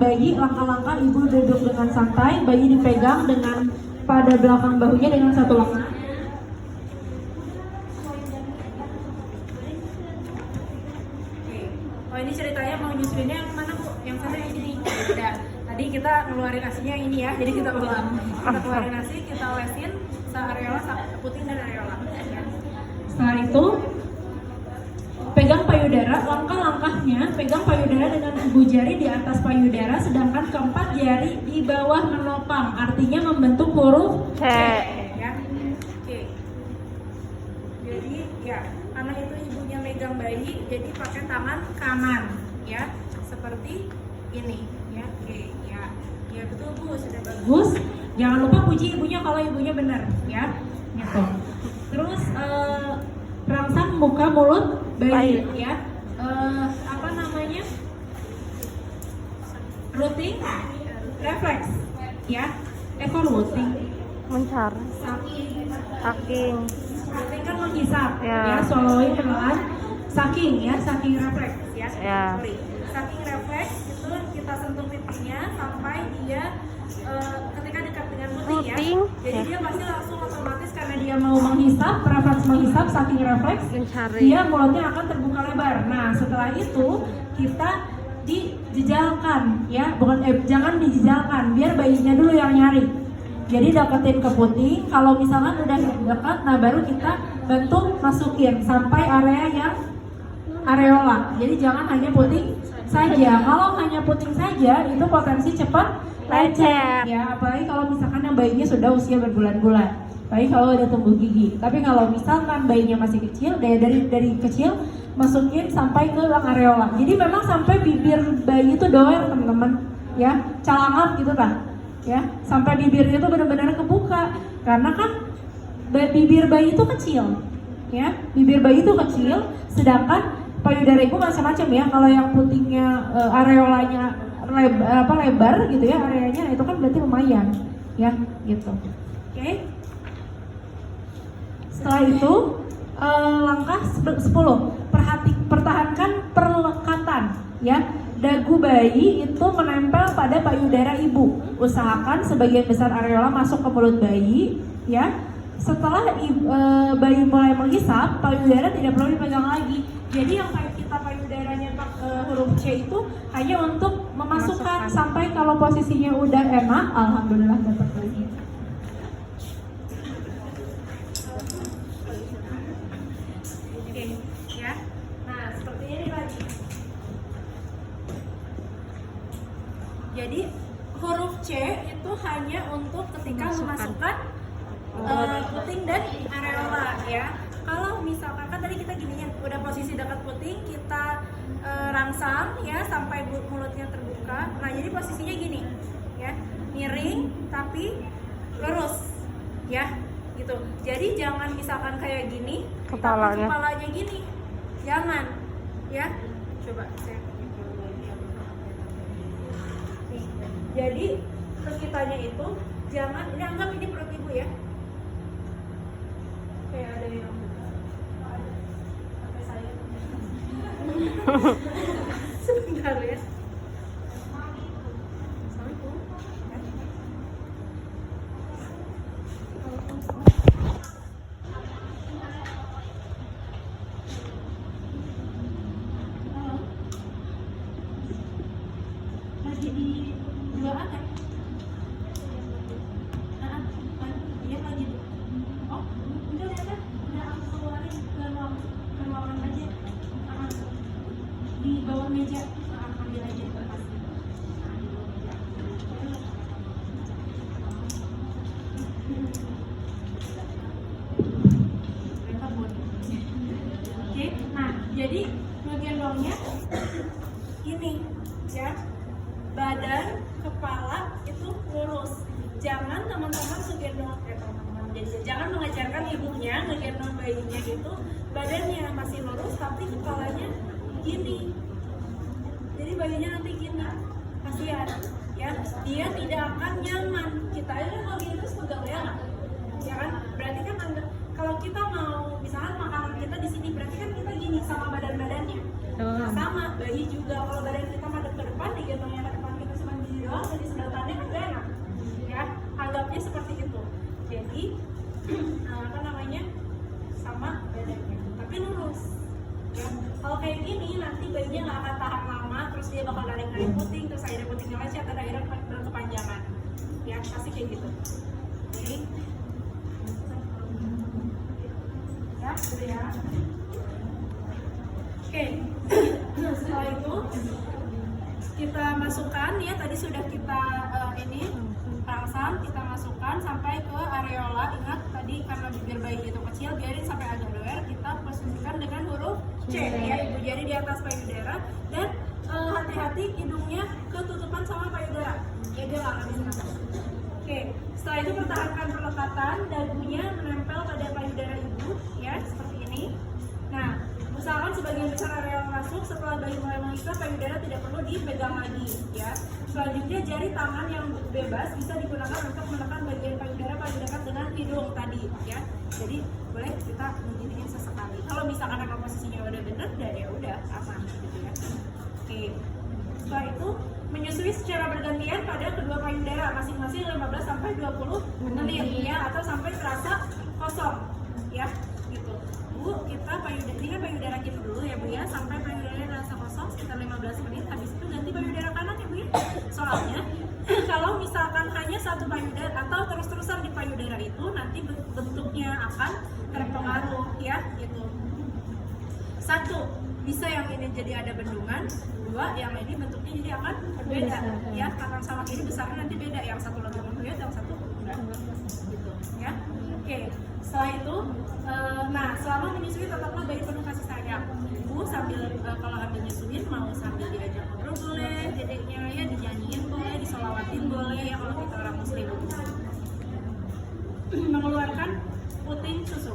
bayi, langkah-langkah ibu duduk dengan santai, bayi dipegang dengan pada belakang bahunya dengan satu langkah. Oh ini ceritanya mau nyusuinnya yang mana Bu? Yang sana yang ini. Udah. Tadi kita ngeluarin asinya yang ini ya. Jadi kita ulang. Kita keluarin asi, kita olesin areola, puting dan areola. Setelah itu pegang payudara, langkah-langkahnya pegang payudara dengan ibu jari di atas payudara, sedangkan keempat jari di bawah menopang, artinya membentuk huruf C. Ya. Oke. Jadi ya, karena itu ibunya megang bayi, jadi pakai tangan kanan, ya, seperti ini, ya. Oke, ya, ya betul Bu, sudah bagus. Jangan lupa puji ibunya kalau ibunya benar, ya. Gitu. Terus rangsang muka mulut bayi, ya. Apa namanya? Rooting, refleks, ya. Evoluting, Mencari. Saking. rooting kan menghisap, Ya. ya. Swallowing penelan, saking, ya, saking refleks, ya. Ya. Sorry. Saking refleks itu kita sentuh pipinya sampai dia ketika dekat dengan puting ya. Puting, Jadi ya. dia pasti langsung otomatis karena dia Dia mau menghisap, refleks menghisap, saking refleks, Mencari. dia mulutnya akan terbuka lebar. Nah, setelah itu kita dijejalkan, ya, bukan jangan dijejalkan, biar bayinya dulu yang nyari. Jadi deketin ke puting. Kalau misalkan udah dekat, nah baru kita bantu masukin sampai area yang areola. Jadi jangan hanya puting saja. Kalau hanya puting saja, itu potensi cepat lecet. Ya, apalagi kalau misalkan yang bayinya sudah usia berbulan-bulan. Apalagi kalau udah tumbuh gigi. Tapi kalau misalkan bayinya masih kecil, dari kecil masukin sampai ke areola. Jadi memang sampai bibir bayi itu doer, teman-teman. Ya, calangap gitu kan. Ya, sampai bibirnya itu benar-benar kebuka. Karena kan bibir bayi itu kecil. Ya, bibir bayi itu kecil, sedangkan payudara ibu macam-macam ya. Kalau yang putingnya areolanya lebar gitu ya, areanya itu kan berarti lumayan ya gitu. Oke. Setelah itu langkah 10, pertahankan perlekatan ya. Dagu bayi itu menempel pada payudara ibu. Usahakan sebagian besar areola masuk ke mulut bayi ya. Setelah bayi mulai menghisap, payudara tidak perlu dipegang lagi. Jadi yang kita payudaranya huruf C itu hanya untuk memasukkan sampai kalau posisinya udah enak, alhamdulillah dapat lagi. Oke, ya. Nah, seperti ini lagi. Jadi huruf C itu hanya untuk ketika memasukkan puting dan areola ya. Kalau misalkan kan tadi kita gininya udah posisi dekat puting, kita rangsang ya sampai mulutnya terbuka. Nah, jadi posisinya gini ya, miring tapi lurus ya, gitu. Jadi jangan misalkan kayak gini, Kepalanya. tapi kepalanya gini, jangan ya. Coba saya. Nih, jadi kitanya itu jangan, ini anggap ini perut ibu ya. Kayak ada yang sampai saya sebentar ya. Assalamualaikum. Lagi di duaan ya? Iya lagi. Oh, udah lihat, udah aku keluarin ke ruangan aja. Di bawah meja, ambil aja kertas. Oke, nah jadi ngegendongnya ini ya, badan, kepala itu lurus. Jangan teman-teman ngegendong teman-teman. Jadi jangan mengajarkan ibunya ngegendong bayinya gitu, badannya masih lurus tapi kepalanya gini. Jadi bayinya nanti gini, kasihan ya, dia tidak akan nyaman. Kita aja kalau gini terus pegang ya kan? Berarti kan kalau kita mau misalkan makanan kita di sini, berarti kan kita gini sama badan-badannya. Nah, sama bayi juga, kalau badan kita madep ke depan, digendongnya ke depan kita sama doang dan di sedotannya kan gak enak ya, anggapnya seperti itu. Jadi apa namanya, sama badannya tapi lurus ya. Kalau kayak gini nanti bayinya nggak akan tahan lama, terus dia bakal narik puting, terus akhirnya putingnya lecet dan akhirnya berkepanjangan ya, pasti kayak gitu. Oke ya, gitu ya. Oke, setelah itu kita masukkan ya, tadi sudah kita ini rangsang, kita masukkan sampai ke areola. Ingat tadi karena bibir bayi itu kecil, biarin sampai agak doer, kita posisikan dengan huruf C ya, ibu jari di atas payudara, dan hati-hati hidungnya ketutupan sama payudara ya, dia nggak akan bisa nafas. Oke, setelah itu pertahankan perlekatan, dagunya menempel pada payudara ibu ya, seperti ini. Nah, usahakan sebagian besar areola masuk. Setelah bayi mulai mengikat, payudara tidak perlu dipegang lagi ya. Selanjutnya jari tangan yang bebas bisa digunakan untuk menekan bagian payudara paling dekat dengan hidung tadi ya. Jadi boleh kita mengginiin sesekali. Kalau misalkan emang posisinya udah bener, dan ya udah aman gitu ya. Oke. Setelah itu menyusui secara bergantian pada kedua payudara masing-masing 15 sampai 20 menit ya, atau sampai terasa kosong ya gitu. Bu, kita ini kan payudara kita dulu ya Bu ya, sampai payudaranya terasa kosong sekitar 15 menit. Habis itu ganti payudara kanan ya Bu ya. Soalnya kalau misalkan hanya satu payudara atau terus-terusan di payudara itu, nanti bentuknya akan terpengaruh ya gitu. Satu, bisa yang ini jadi ada bendungan. Dua, yang ini bentuknya jadi akan berbeda ya, kanan sama kiri besarnya nanti beda, yang satu lebih menghuyat, yang satu enggak gitu ya. Oke, setelah itu nah selama menyusui tetaplah bayi penuh kasih sayang. Ibu sambil kalau ambil nyusuin mau sambil diajak ngobrol boleh, dedeknya ya dinyanyiin boleh, disolawatin boleh ya kalau kita orang muslim. Mengeluarkan puting susu.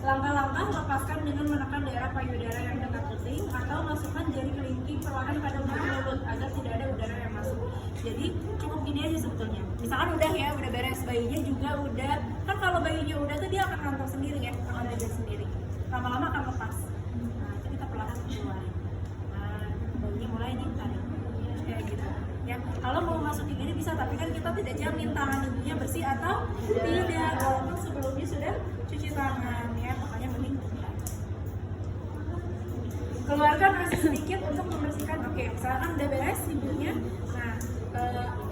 Langkah-langkah lepaskan dengan menekan daerah payudara yang dekat puting, atau masukkan jari kelingking perlahan pada ujung mulut agar tidak ada udara yang masuk. Jadi cukup gini aja sebetulnya. Misalkan udah ya, udah beres, bayinya juga udah, kan kalau bayinya udah tuh dia akan ngantor sendiri ya, akan belajar sendiri. Lama-lama akan lepas. Nah, itu kita perlahan keluarin. Nah, bayinya mulai ditarik kayak gitu. Ya, kalau mau masukin ini bisa, tapi kan kita tidak jamin tangan ibunya bersih atau tidak, walaupun sebelumnya sudah cuci tangan ya, makanya mending keluarkan ASI sedikit untuk membersihkan. Oke, misalkan udah beres ibunya, nah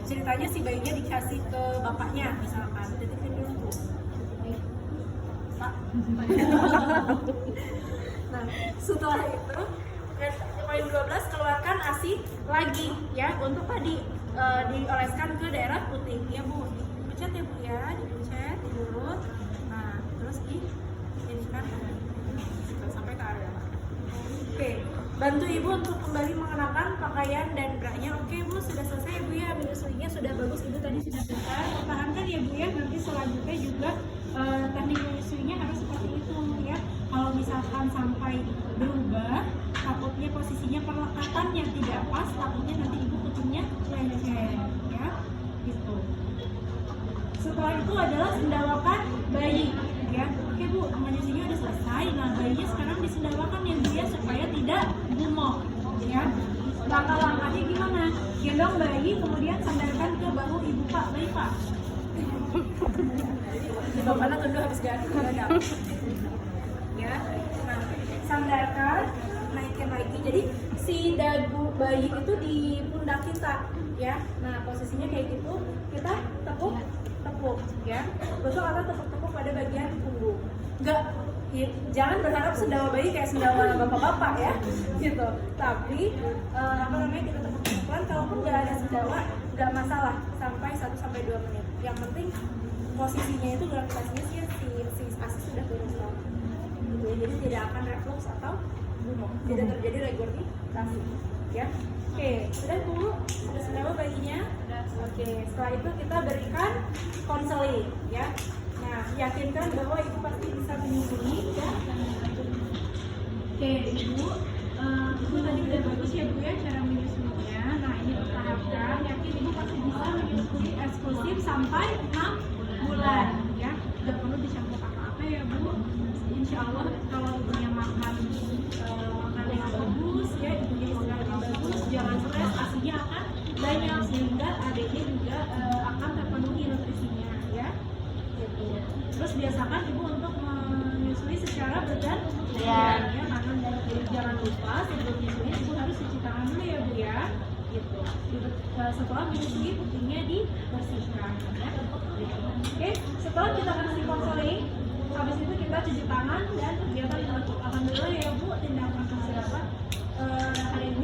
ceritanya si bayinya dikasih ke bapaknya, misalkan titipin dulu Bu Pak. Nah, setelah itu poin 12, keluarkan ASI lagi ya, untuk tadi dioleskan ke daerah puting ya Bu, dipencet ya Bu ya, dipencet, diurut, nah terus diinjekkan sampai ke area. Oke, bantu ibu untuk kembali mengenakan pakaian dan braknya. Oke Bu, sudah selesai ya Bu ya, menyusuinya sudah bagus, ibu tadi sudah selesai. Pertahankan ya Bu ya, nanti selanjutnya juga teknik menyusuinya harus seperti itu ya. Kalau misalkan sampai berubah, takutnya posisinya perlekatan yang tidak pas, takutnya nanti ibu putingnya lecet ya gitu. Setelah itu adalah sendawakan bayi ya. Oke Bu, menyusuinya udah selesai. Nah, bayinya sekarang disendawakan ya Bu ya, supaya tidak gumoh ya. Langkah-langkahnya gimana? Gendong bayi, kemudian sandarkan ke bahu ibu Pak, bayi Pak. Bapaknya tunduk habis ganti ya. Nah, sandarkan, naikin lagi. Jadi si dagu bayi itu di pundak kita ya. Nah, posisinya kayak gitu, kita tepuk ya. Gosok atau tepuk-tepuk pada bagian punggung. Jangan berharap sendawa bayi kayak sendawa bapak-bapak ya gitu. Tapi apa namanya, kita tepuk-tepukan, kalaupun nggak ada sendawa nggak masalah, sampai 1-2 menit. Yang penting posisinya itu gravitasinya si ASI sudah turun selama gitu ya. Jadi tidak akan reflux atau gumoh, tidak terjadi regurgitasi ya. Oke, sudah Bu, sudah sendawa bayinya. Oke, setelah itu kita berikan konseling ya. Nah, yakinkan bahwa ibu pasti bisa menyusui ya. Oke, ibu tadi udah bagus ya Bu ya cara menyusuinya. Nah, ini pertahankan, yakin ibu pasti bisa menyusui eksklusif sampai 6 bulan ya. Tidak perlu dicampur apa-apa ya Bu. Insya Allah kalau ibunya makan yang bagus ya, ibunya istirahat yang bagus, jangan stres, ASINya akan banyak. sehingga adiknya juga akan terpenuhi nutrisinya ya. Gitu. Terus biasakan ibu untuk menyusui secara bergantian ya, kanan dan kiri. Jangan lupa sebelum menyusui ibu harus cuci tangan dulu ya bu ya. Gitu. Setelah menyusui putingnya dibersihkan ya. Oke, setelah kita kasih konseling, habis itu kita cuci tangan dan kegiatan dilakukan. Alhamdulillah ya bu, tindakan kesehatan hari ini